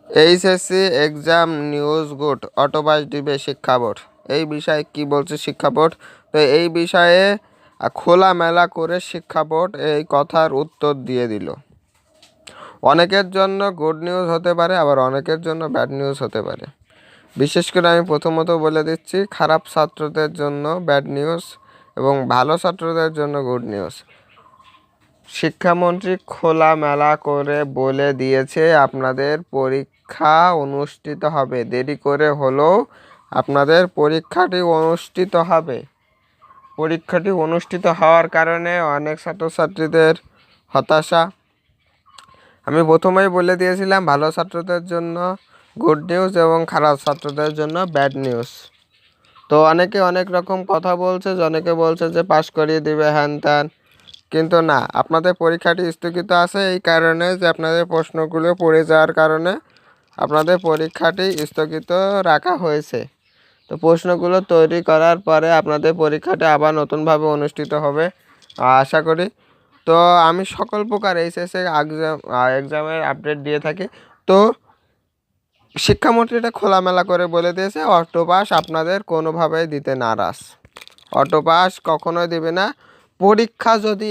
HSC exam news good, octopus দিবে শিক্ষা board. এই বিষয়ে কি বলছে শিক্ষা বোর্ড? তো এই বিষয়ে খোলামেলা করে শিক্ষা বোর্ড এই কথার উত্তর দিয়ে দিল। অনেকের জন্য গুড নিউজ হতে পারে, আবার অনেকের জন্য ব্যাড নিউজ হতে পারে। বিশেষ করে আমি প্রথমত বলে দিচ্ছি, খারাপ ছাত্রদের জন্য ব্যাড নিউজ এবং ভালো ছাত্রদের জন্য গুড নিউজ। শিক্ষামন্ত্রী খোলামেলা করে বলে দিয়েছে আপনাদের পরীক্ষা অনুষ্ঠিত হবে, দেরি করে হলেও আপনাদের পরীক্ষাটি অনুষ্ঠিত হবে। পরীক্ষাটি অনুষ্ঠিত হওয়ার কারণে অনেক ছাত্রছাত্রীদের হতাশা। আমি প্রথমেই বলে দিয়েছিলাম ভালো ছাত্রদের জন্য গুড নিউজ এবং খারাপ ছাত্রদের জন্য ব্যাড নিউজ। তো অনেকে অনেক রকম কথা বলছে, অনেকে বলছে যে পাশ করিয়ে দিবে হ্যান ত্যান, কিন্তু না, আপনাদের পরীক্ষাটি স্থগিত আছে এই কারণে যে আপনাদের প্রশ্নগুলো পড়ে যাওয়ার কারণে আপনাদের পরীক্ষাটি স্থগিত রাখা হয়েছে। তো প্রশ্নগুলো তৈরি করার পরে আপনাদের পরীক্ষাটি আবার নতুনভাবে অনুষ্ঠিত হবে আশা করি। তো আমি সকল প্রকার এইচএসসি এক্সামের আপডেট দিয়ে থাকি। তো শিক্ষামন্ত্রী এটা খোলামেলা করে বলে দিয়েছে অটোপাস আপনাদের কোনোভাবেই দিতে নারাজ, অটোপাস কখনোই দেবে না। পরীক্ষা যদি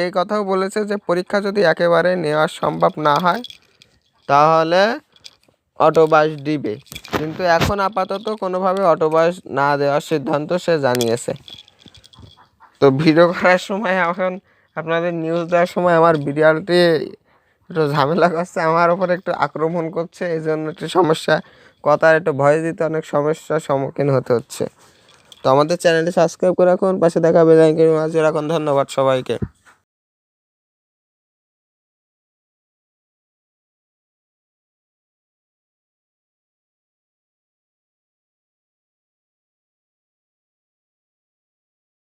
এই কথাও বলেছে যে পরীক্ষা যদি একেবারে নেওয়া সম্ভব না হয় তাহলে অটোপাস দিবে, কিন্তু এখন আপাতত কোনোভাবে অটোপাস না দেওয়ার সিদ্ধান্ত সে জানিয়েছে। তো ভিডিও করার সময় এখন আপনাদের নিউজ দেওয়ার সময় আমার বিড়ালটি একটু ঝামেলা করছে, আমার ওপর একটু আক্রমণ করছে, এই জন্য একটু সমস্যা, কথার একটু ভয় দিতে অনেক সমস্যার সম্মুখীন হতে হচ্ছে। তো আমাদের চ্যানেলটি সাবস্ক্রাইব করে রাখুন, পাশে দেখা বেল আইকন বাজিয়ে রাখুন। ধন্যবাদ সবাইকে।